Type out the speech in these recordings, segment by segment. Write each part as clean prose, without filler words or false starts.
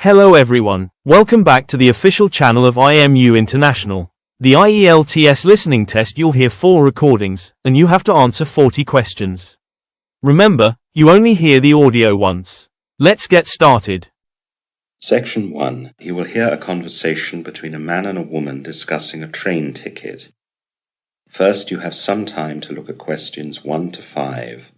Hello everyone, welcome back to the official channel of IMU International. The IELTS listening test, you'll hear 4 recordings, and you have to answer 40 questions. Remember, you only hear the audio once. Let's get started. Section 1. You will hear a conversation between a man and a woman discussing a train ticket. First, you have some time to look at questions 1 to 5.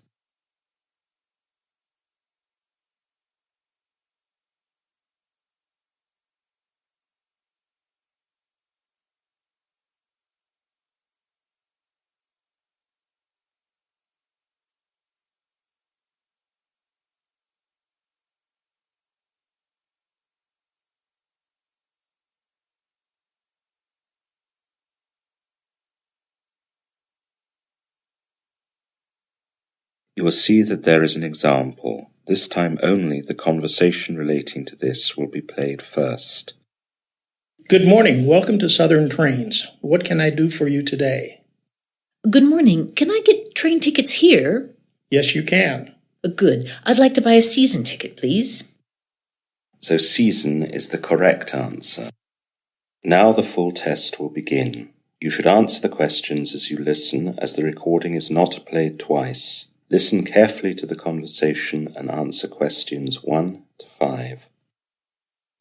You will see that there is an example. This time only the conversation relating to this will be played first. Good morning. Welcome to Southern Trains. What can I do for you today? Good morning. Can I get train tickets here? Yes, you can. Good. I'd like to buy a season ticket, please. So season is the correct answer. Now the full test will begin. You should answer the questions as you listen, as the recording is not played twice. Listen carefully to the conversation and answer questions 1 to 5.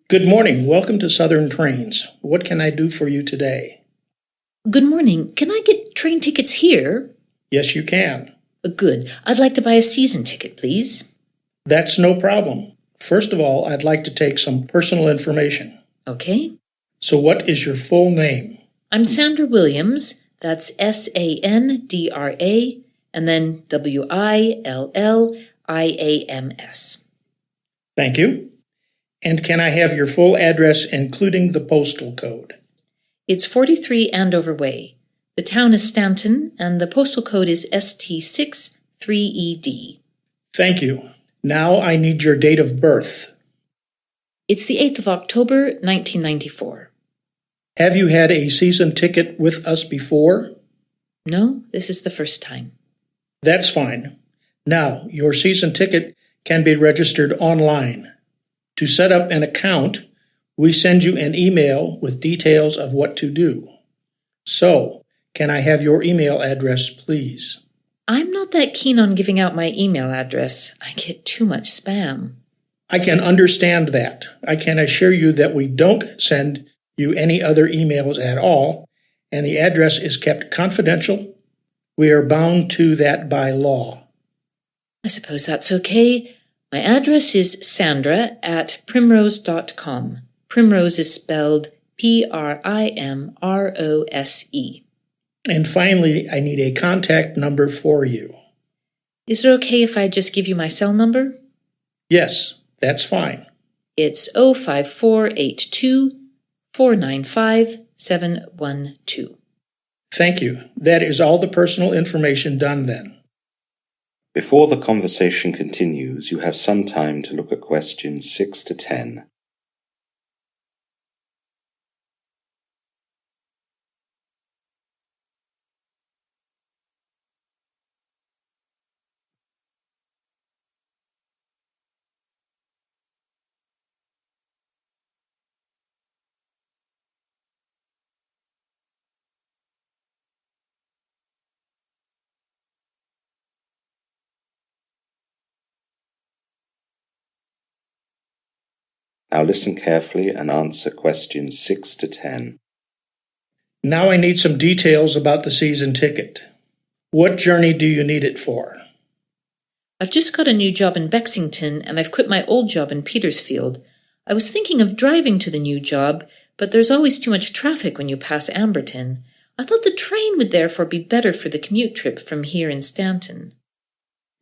Good morning. Welcome to Southern Trains. What can I do for you today? Good morning. Can I get train tickets here? Yes, you can. Good. I'd like to buy a season ticket, please. That's no problem. First of all, I'd like to take some personal information. Okay. So what is your full name? I'm Sandra Williams. That's Sandra, and then Williams. Thank you. And can I have your full address, including the postal code? It's 43 Andover Way. The town is Stanton, and the postal code is ST63ED. Thank you. Now I need your date of birth. It's the 8th of October, 1994. Have you had a season ticket with us before? No, this is the first time. That's fine. Now, your season ticket can be registered online. To set up an account, we send you an email with details of what to do. So, can I have your email address, please? I'm not that keen on giving out my email address. I get too much spam. I can understand that. I can assure you that we don't send you any other emails at all, and the address is kept confidential. We are bound to that by law. I suppose that's okay. My address is sandra@primrose.com. Primrose is spelled Primrose. And finally, I need a contact number for you. Is it okay if I just give you my cell number? Yes, that's fine. It's 05482 495 712. Thank you. That is all the personal information done then. Before the conversation continues, you have some time to look at questions 6 to 10. Now listen carefully and answer questions 6 to 10. Now I need some details about the season ticket. What journey do you need it for? I've just got a new job in Bexington, and I've quit my old job in Petersfield. I was thinking of driving to the new job, but there's always too much traffic when you pass Amberton. I thought the train would therefore be better for the commute trip from here in Stanton.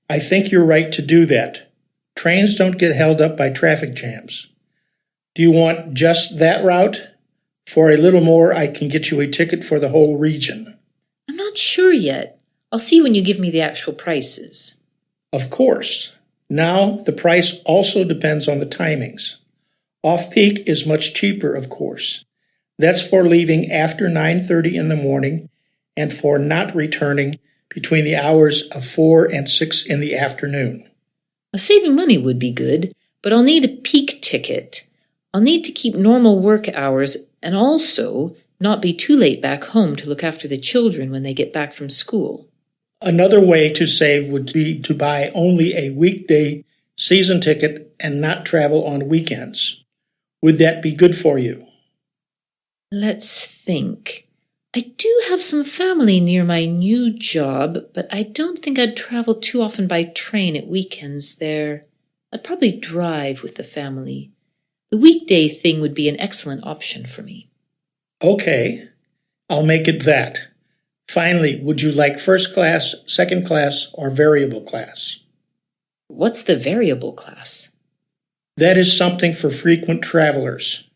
I think you're right to do that. Trains don't get held up by traffic jams. Do you want just that route? For a little more, I can get you a ticket for the whole region. I'm not sure yet. I'll see when you give me the actual prices. Of course. Now, the price also depends on the timings. Off-peak is much cheaper, of course. That's for leaving after 9:30 in the morning and for not returning between the hours of 4 and 6 in the afternoon. Saving money would be good, but I'll need a peak ticket. I'll need to keep normal work hours and also not be too late back home to look after the children when they get back from school. Another way to save would be to buy only a weekday season ticket and not travel on weekends. Would that be good for you? Let's think. I do have some family near my new job, but I don't think I'd travel too often by train at weekends there. I'd probably drive with the family. The weekday thing would be an excellent option for me. Okay, I'll make it that. Finally, would you like first class, second class, or variable class? What's the variable class? That is something for frequent travelers.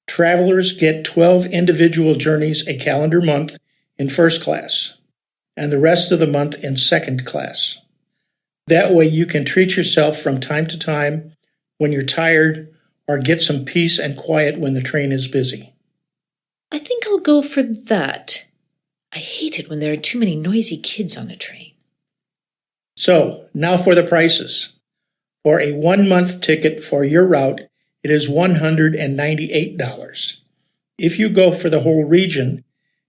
Travelers get 12 individual journeys a calendar month in first class, and the rest of the month in second class. That way you can treat yourself from time to time when you're tired or get some peace and quiet when the train is busy. I think I'll go for that. I hate it when there are too many noisy kids on a train. So, now for the prices. For a 1-month ticket for your route, it is $198. If you go for the whole region,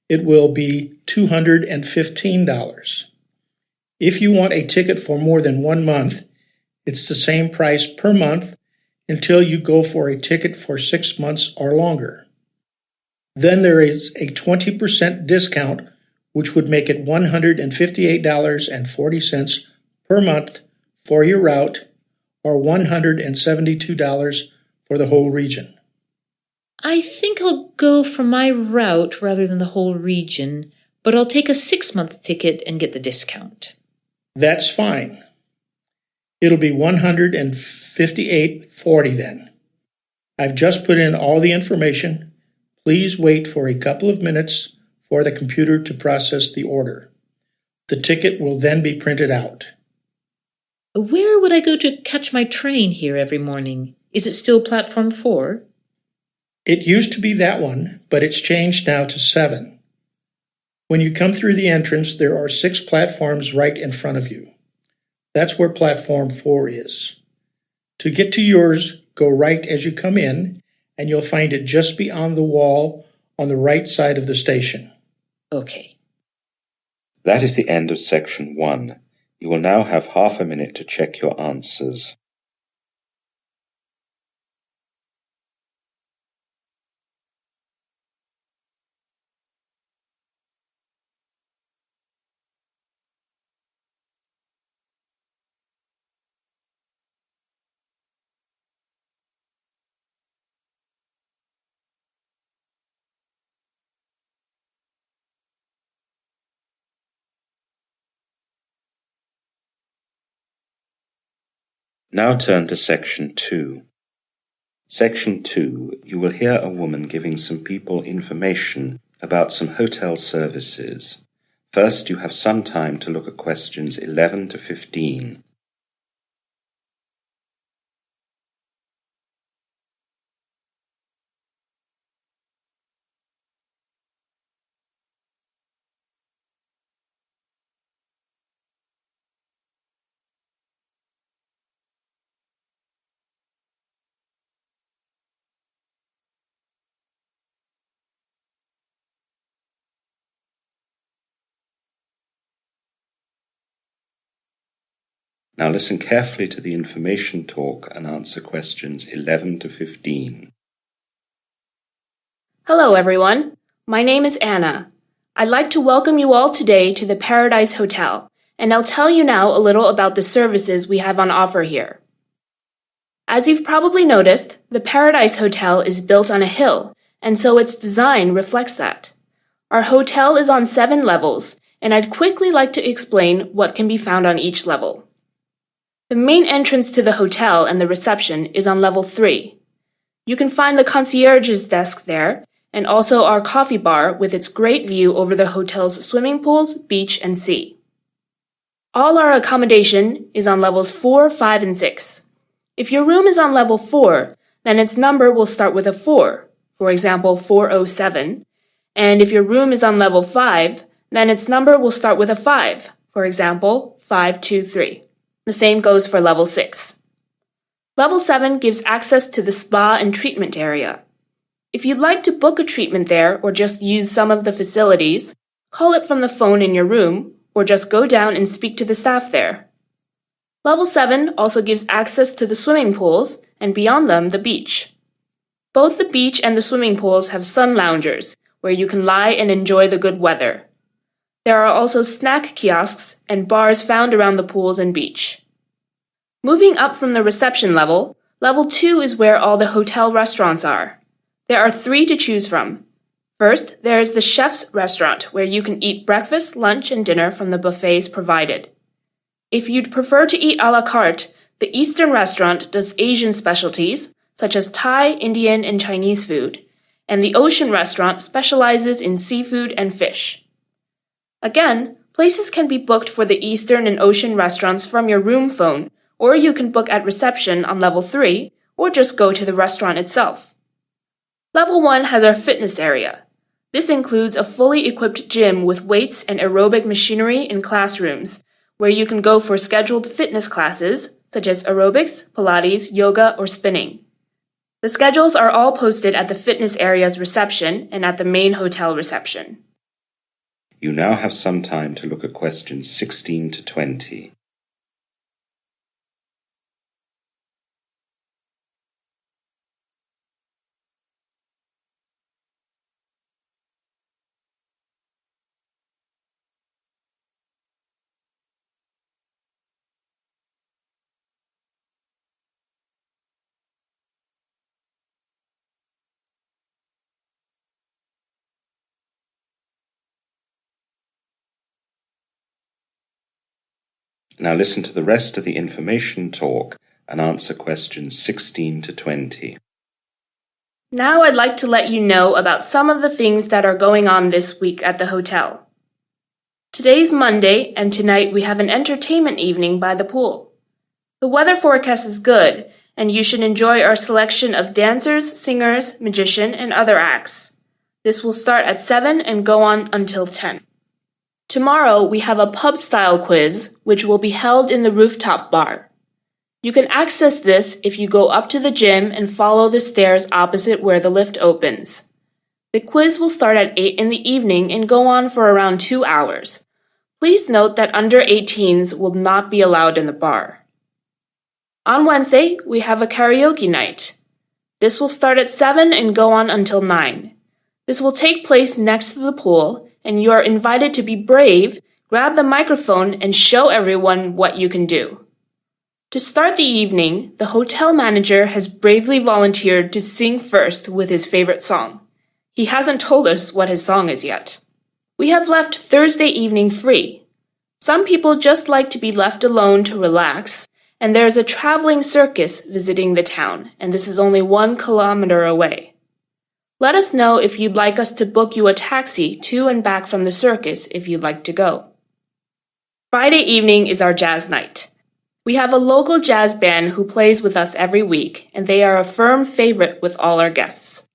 it will be $215. If you want a ticket for more than 1 month, it's the same price per month until you go for a ticket for 6 months or longer. Then there is a 20% discount, which would make it $158.40 per month for your route, or $172 for the whole region. I think I'll go for my route rather than the whole region, but I'll take a 6-month ticket and get the discount. That's fine. It'll be $158.40 then. I've just put in all the information. Please wait for a couple of minutes for the computer to process the order. The ticket will then be printed out. Where would I go to catch my train here every morning? Is it still platform 4? It used to be that one, but it's changed now to 7. When you come through the entrance, there are 6 platforms right in front of you. That's where platform 4 is. To get to yours, go right as you come in, and you'll find it just beyond the wall on the right side of the station. Okay. That is the end of section 1. You will now have half a minute to check your answers. Now turn to section 2. Section 2, you will hear a woman giving some people information about some hotel services. First, you have some time to look at questions 11 to 15. Now listen carefully to the information talk and answer questions 11 to 15. Hello, everyone. My name is Anna. I'd like to welcome you all today to the Paradise Hotel, and I'll tell you now a little about the services we have on offer here. As you've probably noticed, the Paradise Hotel is built on a hill, and so its design reflects that. Our hotel is on 7 levels, and I'd quickly like to explain what can be found on each level. The main entrance to the hotel and the reception is on level 3. You can find the concierge's desk there, and also our coffee bar with its great view over the hotel's swimming pools, beach, and sea. All our accommodation is on levels 4, 5, and 6. If your room is on level 4, then its number will start with a 4, for example 407, and if your room is on level 5, then its number will start with a 5, for example 523. The same goes for level 6. Level 7 gives access to the spa and treatment area. If you'd like to book a treatment there or just use some of the facilities, call it from the phone in your room or just go down and speak to the staff there. Level 7 also gives access to the swimming pools and beyond them the beach. Both the beach and the swimming pools have sun loungers where you can lie and enjoy the good weather. There are also snack kiosks and bars found around the pools and beach. Moving up from the reception level, level 2 is where all the hotel restaurants are. There are 3 to choose from. First, there is the chef's restaurant where you can eat breakfast, lunch, and dinner from the buffets provided. If you'd prefer to eat a la carte, the Eastern restaurant does Asian specialties such as Thai, Indian, and Chinese food, and the Ocean restaurant specializes in seafood and fish. Again, places can be booked for the Eastern and Ocean restaurants from your room phone, or you can book at reception on level 3, or just go to the restaurant itself. Level 1 has our fitness area. This includes a fully equipped gym with weights and aerobic machinery in classrooms, where you can go for scheduled fitness classes, such as aerobics, Pilates, yoga, or spinning. The schedules are all posted at the fitness area's reception and at the main hotel reception. You now have some time to look at questions 16 to 20. Now listen to the rest of the information talk and answer questions 16 to 20. Now I'd like to let you know about some of the things that are going on this week at the hotel. Today's Monday, and tonight we have an entertainment evening by the pool. The weather forecast is good, and you should enjoy our selection of dancers, singers, magician, and other acts. This will start at 7 and go on until 10. Tomorrow we have a pub-style quiz, which will be held in the rooftop bar. You can access this if you go up to the gym and follow the stairs opposite where the lift opens. The quiz will start at 8 in the evening and go on for around 2 hours. Please note that under 18s will not be allowed in the bar. On Wednesday, we have a karaoke night. This will start at 7 and go on until 9. This will take place next to the pool, and you are invited to be brave, grab the microphone, and show everyone what you can do. To start the evening, the hotel manager has bravely volunteered to sing first with his favorite song. He hasn't told us what his song is yet. We have left Thursday evening free. Some people just like to be left alone to relax, and there's a traveling circus visiting the town, and this is only 1 kilometer away. Let us know if you'd like us to book you a taxi to and back from the circus if you'd like to go. Friday evening is our jazz night. We have a local jazz band who plays with us every week, and they are a firm favorite with all our guests.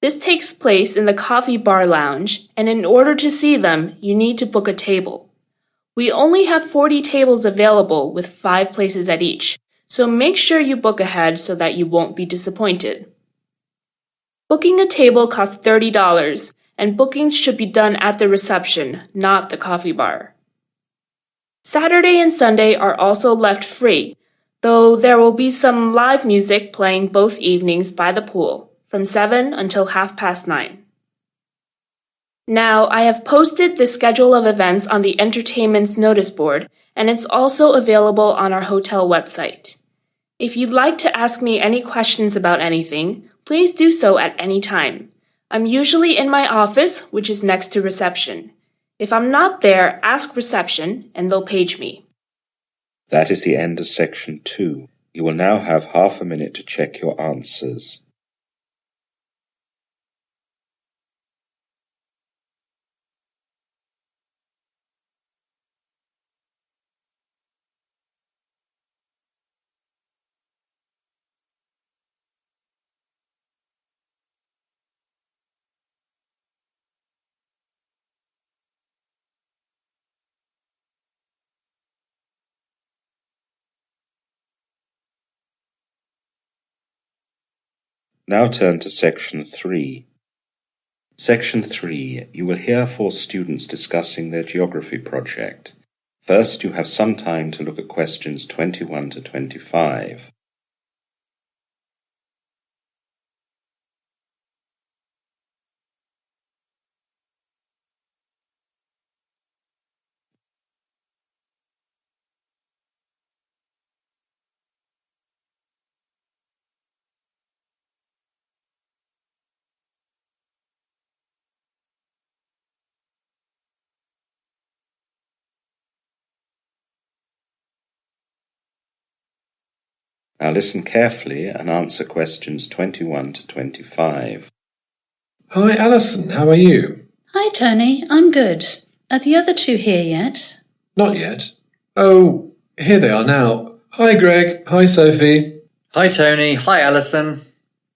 This takes place in the coffee bar lounge, and in order to see them, you need to book a table. We only have 40 tables available with 5 places at each, so make sure you book ahead so that you won't be disappointed. Booking a table costs $30, and bookings should be done at the reception, not the coffee bar. Saturday and Sunday are also left free, though there will be some live music playing both evenings by the pool, from 7 until 9:30. Now, I have posted the schedule of events on the entertainment's notice board, and it's also available on our hotel website. If you'd like to ask me any questions about anything, please do so at any time. I'm usually in my office, which is next to reception. If I'm not there, ask reception, and they'll page me. That is the end of section 2. You will now have half a minute to check your answers. Now turn to Section 3. Section 3, you will hear 4 students discussing their geography project. First, you have some time to look at questions 21 to 25. Now listen carefully and answer questions 21 to 25. Hi Alison, how are you? Hi Tony, I'm good. Are the other two here yet? Not yet. Oh, here they are now. Hi Greg, hi Sophie. Hi Tony, hi Alison.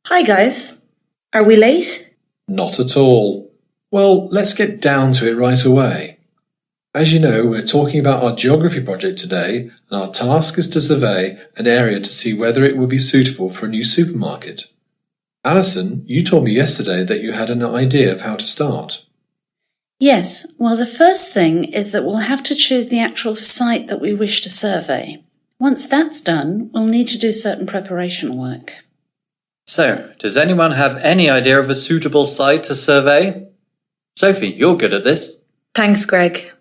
Hi guys. Are we late? Not at all. Well, let's get down to it right away. As you know, we're talking about our geography project today, and our task is to survey an area to see whether it would be suitable for a new supermarket. Alison, you told me yesterday that you had an idea of how to start. Yes, well the first thing is that we'll have to choose the actual site that we wish to survey. Once that's done, we'll need to do certain preparation work. So, does anyone have any idea of a suitable site to survey? Sophie, you're good at this. Thanks, Greg.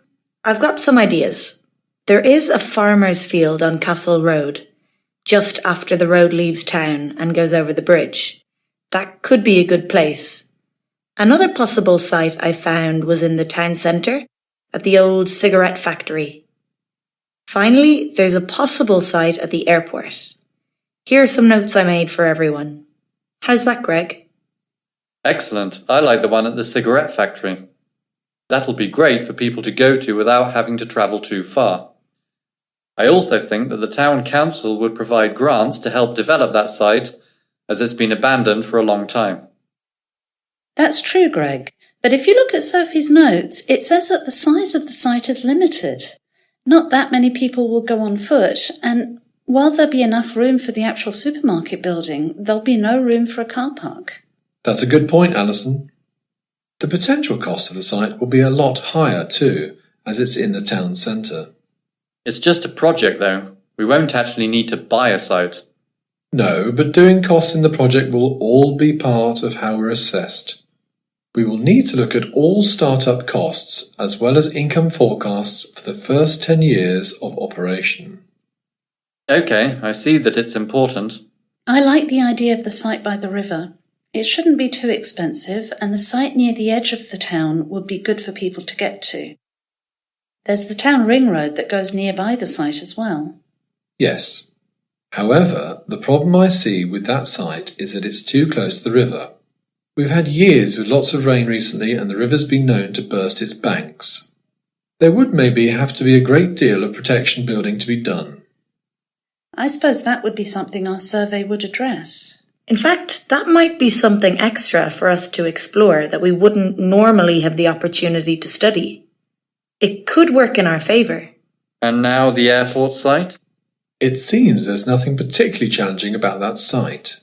I've got some ideas. There is a farmer's field on Castle Road, just after the road leaves town and goes over the bridge. That could be a good place. Another possible site I found was in the town centre, at the old cigarette factory. Finally, there's a possible site at the airport. Here are some notes I made for everyone. How's that, Greg? Excellent. I like the one at the cigarette factory. That'll be great for people to go to without having to travel too far. I also think that the town council would provide grants to help develop that site, as it's been abandoned for a long time. That's true, Greg, but if you look at Sophie's notes, it says that the size of the site is limited. Not that many people will go on foot, and while there'll be enough room for the actual supermarket building, there'll be no room for a car park. That's a good point, Alison. The potential cost of the site will be a lot higher too, as it's in the town centre. It's just a project though. We won't actually need to buy a site. No, but doing costs in the project will all be part of how we're assessed. We will need to look at all start-up costs as well as income forecasts for the first 10 years of operation. Okay, I see that it's important. I like the idea of the site by the river. It shouldn't be too expensive, and the site near the edge of the town would be good for people to get to. There's the town ring road that goes nearby the site as well. Yes. However, the problem I see with that site is that it's too close to the river. We've had years with lots of rain recently, and the river's been known to burst its banks. There would maybe have to be a great deal of protection building to be done. I suppose that would be something our survey would address. In fact, that might be something extra for us to explore that we wouldn't normally have the opportunity to study. It could work in our favour. And now the airport site? It seems there's nothing particularly challenging about that site.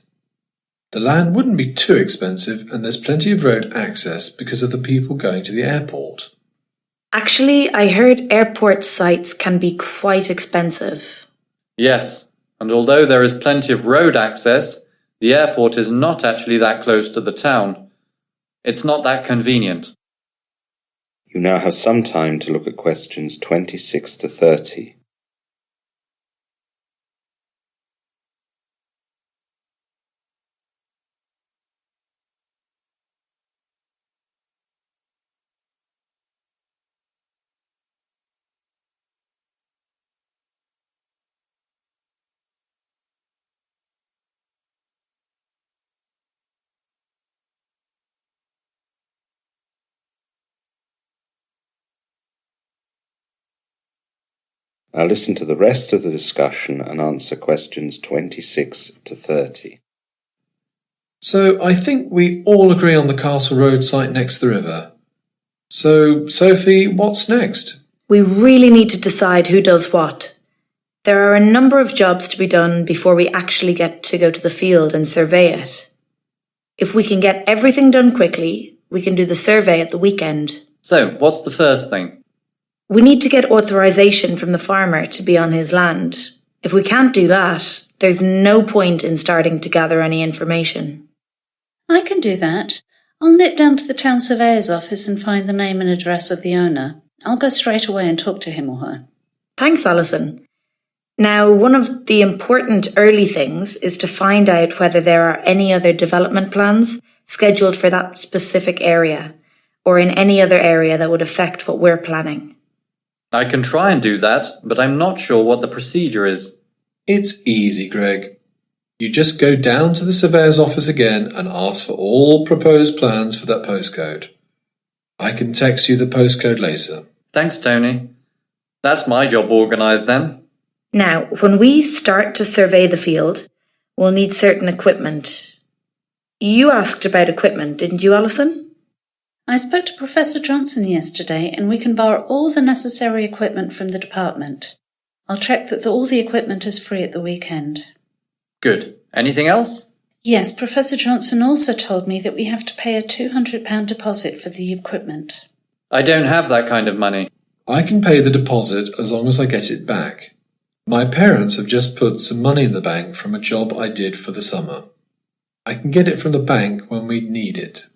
The land wouldn't be too expensive, and there's plenty of road access because of the people going to the airport. Actually, I heard airport sites can be quite expensive. Yes, and although there is plenty of road access, the airport is not actually that close to the town. It's not that convenient. You now have some time to look at questions 26 to 30. Now listen to the rest of the discussion and answer questions 26 to 30. So I think we all agree on the Castle Road site next to the river. So, Sophie, what's next? We really need to decide who does what. There are a number of jobs to be done before we actually get to go to the field and survey it. If we can get everything done quickly, we can do the survey at the weekend. So, what's the first thing? We need to get authorization from the farmer to be on his land. If we can't do that, there's no point in starting to gather any information. I can do that. I'll nip down to the town surveyor's office and find the name and address of the owner. I'll go straight away and talk to him or her. Thanks, Alison. Now, one of the important early things is to find out whether there are any other development plans scheduled for that specific area, or in any other area that would affect what we're planning. I can try and do that, but I'm not sure what the procedure is. It's easy, Greg. You just go down to the surveyor's office again and ask for all proposed plans for that postcode. I can text you the postcode later. Thanks, Tony. That's my job organised then. Now, when we start to survey the field, we'll need certain equipment. You asked about equipment, didn't you, Alison? I spoke to Professor Johnson yesterday and we can borrow all the necessary equipment from the department. I'll check that all the equipment is free at the weekend. Good. Anything else? Yes, Professor Johnson also told me that we have to pay a £200 deposit for the equipment. I don't have that kind of money. I can pay the deposit as long as I get it back. My parents have just put some money in the bank from a job I did for the summer. I can get it from the bank when we need it.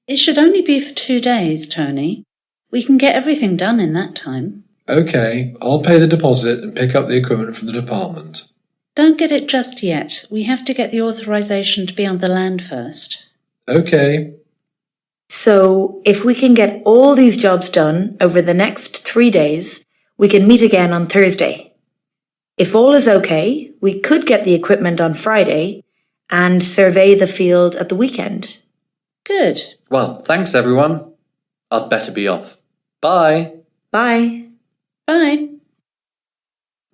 It should only be for 2 days, Tony. We can get everything done in that time. OK, I'll pay the deposit and pick up the equipment from the department. Don't get it just yet. We have to get the authorization to be on the land first. OK. So, if we can get all these jobs done over the next 3 days, we can meet again on Thursday. If all is okay, we could get the equipment on Friday and survey the field at the weekend. Good. Well, thanks everyone. I'd better be off. Bye. Bye. Bye.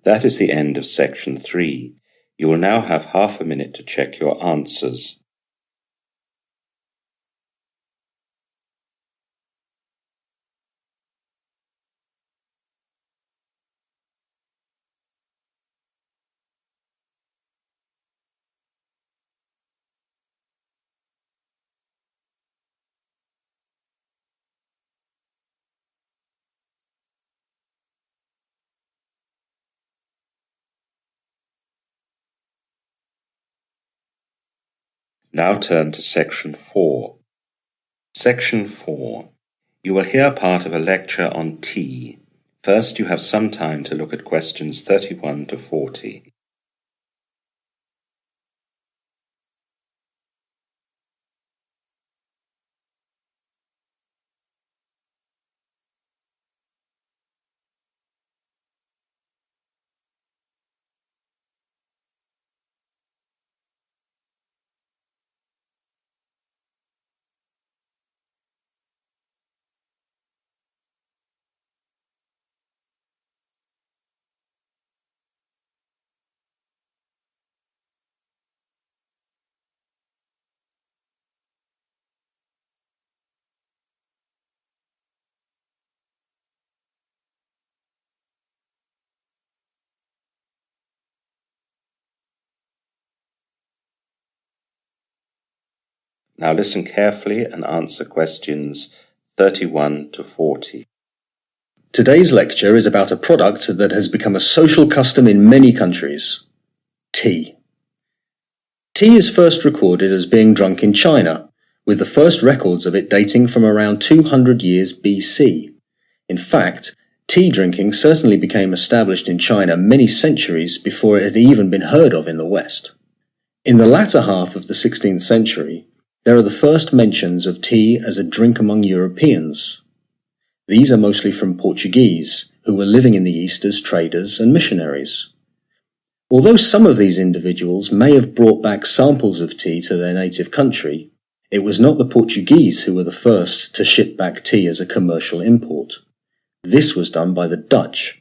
That is the end of section 3. You will now have half a minute to check your answers. Now turn to section 4. Section 4. You will hear part of a lecture on tea. First, you have some time to look at questions 31 to 40. Now listen carefully and answer questions 31 to 40. Today's lecture is about a product that has become a social custom in many countries. Tea. Tea is first recorded as being drunk in China, with the first records of it dating from around 200 years BC. In fact, tea drinking certainly became established in China many centuries before it had even been heard of in the West. In the latter half of the 16th century, there are the first mentions of tea as a drink among Europeans. These are mostly from Portuguese, who were living in the East as traders and missionaries. Although some of these individuals may have brought back samples of tea to their native country, it was not the Portuguese who were the first to ship back tea as a commercial import. This was done by the Dutch,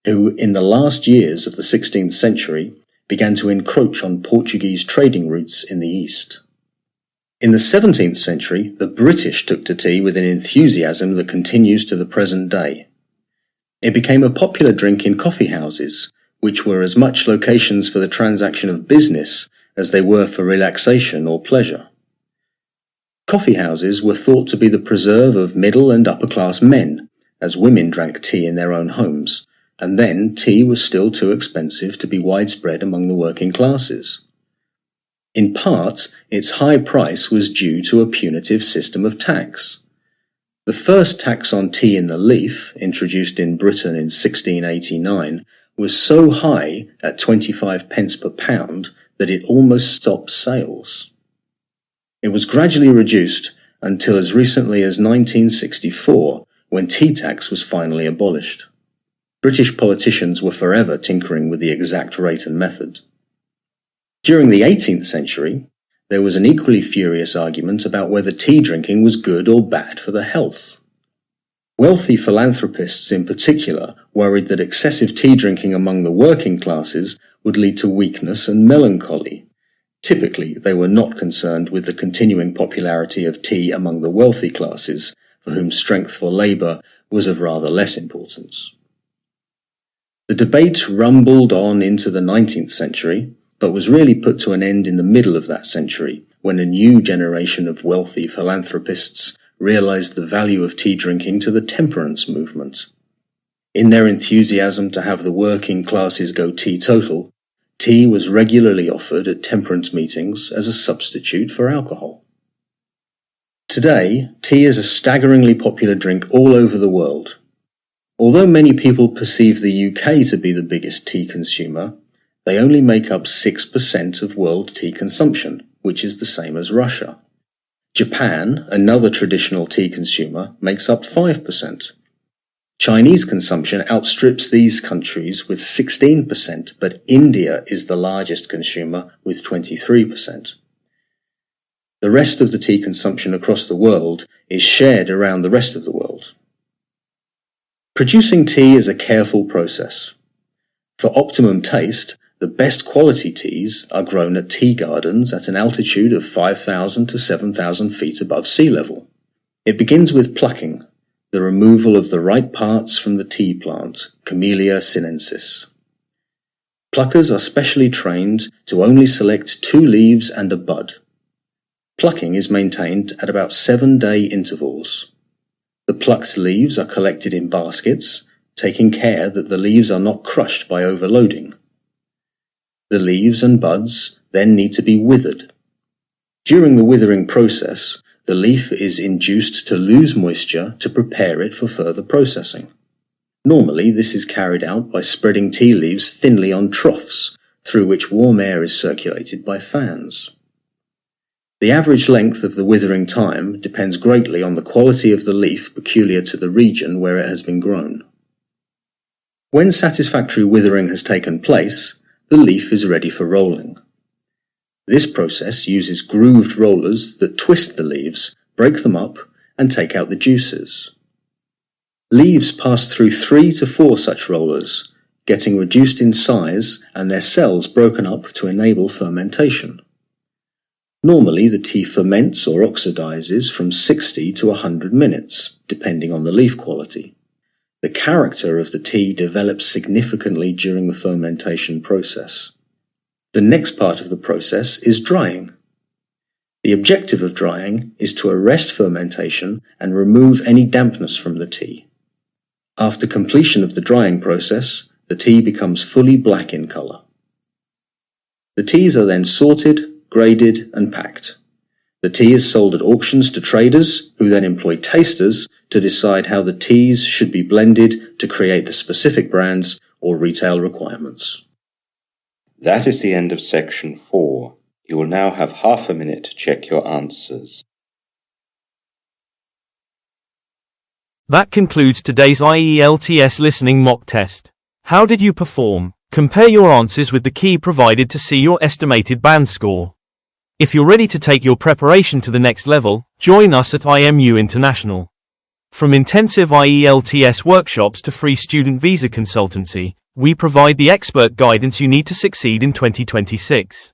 who in the last years of the 16th century began to encroach on Portuguese trading routes in the East. In the 17th century, the British took to tea with an enthusiasm that continues to the present day. It became a popular drink in coffee houses, which were as much locations for the transaction of business as they were for relaxation or pleasure. Coffee houses were thought to be the preserve of middle and upper class men, as women drank tea in their own homes, and then tea was still too expensive to be widespread among the working classes. In part, its high price was due to a punitive system of tax. The first tax on tea in the leaf, introduced in Britain in 1689, was so high at 25 pence per pound that it almost stopped sales. It was gradually reduced until as recently as 1964, when tea tax was finally abolished. British politicians were forever tinkering with the exact rate and method. During the 18th century, there was an equally furious argument about whether tea drinking was good or bad for the health. Wealthy philanthropists in particular worried that excessive tea drinking among the working classes would lead to weakness and melancholy. Typically, they were not concerned with the continuing popularity of tea among the wealthy classes, for whom strength for labour was of rather less importance. The debate rumbled on into the 19th century, but was really put to an end in the middle of that century, when a new generation of wealthy philanthropists realized the value of tea drinking to the temperance movement. In their enthusiasm to have the working classes go teetotal, tea was regularly offered at temperance meetings as a substitute for alcohol. Today, tea is a staggeringly popular drink all over the world. Although many people perceive the UK to be the biggest tea consumer, they only make up 6% of world tea consumption, which is the same as Russia. Japan, another traditional tea consumer, makes up 5%. Chinese consumption outstrips these countries with 16%, but India is the largest consumer with 23%. The rest of the tea consumption across the world is shared around the rest of the world. Producing tea is a careful process. For optimum taste, the best quality teas are grown at tea gardens at an altitude of 5,000 to 7,000 feet above sea level. It begins with plucking, the removal of the ripe parts from the tea plant, Camellia sinensis. Pluckers are specially trained to only select 2 leaves and a bud. Plucking is maintained at about 7-day intervals. The plucked leaves are collected in baskets, taking care that the leaves are not crushed by overloading. The leaves and buds then need to be withered. During the withering process, the leaf is induced to lose moisture to prepare it for further processing. Normally, this is carried out by spreading tea leaves thinly on troughs, through which warm air is circulated by fans. The average length of the withering time depends greatly on the quality of the leaf peculiar to the region where it has been grown. When satisfactory withering has taken place, the leaf is ready for rolling. This process uses grooved rollers that twist the leaves, break them up, and take out the juices. Leaves pass through 3 to 4 such rollers, getting reduced in size and their cells broken up to enable fermentation. Normally, the tea ferments or oxidizes from 60 to 100 minutes, depending on the leaf quality. The character of the tea develops significantly during the fermentation process. The next part of the process is drying. The objective of drying is to arrest fermentation and remove any dampness from the tea. After completion of the drying process, the tea becomes fully black in color. The teas are then sorted, graded, and packed. The tea is sold at auctions to traders, who then employ tasters to decide how the teas should be blended to create the specific brands or retail requirements. That is the end of section 4. You will now have half a minute to check your answers. That concludes today's IELTS listening mock test. How did you perform? Compare your answers with the key provided to see your estimated band score. If you're ready to take your preparation to the next level, join us at IMU International. From intensive IELTS workshops to free student visa consultancy, we provide the expert guidance you need to succeed in 2026.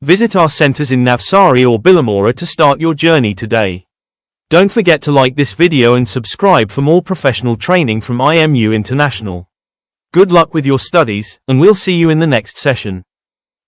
Visit our centers in Navsari or Billamora to start your journey today. Don't forget to like this video and subscribe for more professional training from IMU International. Good luck with your studies, and we'll see you in the next session.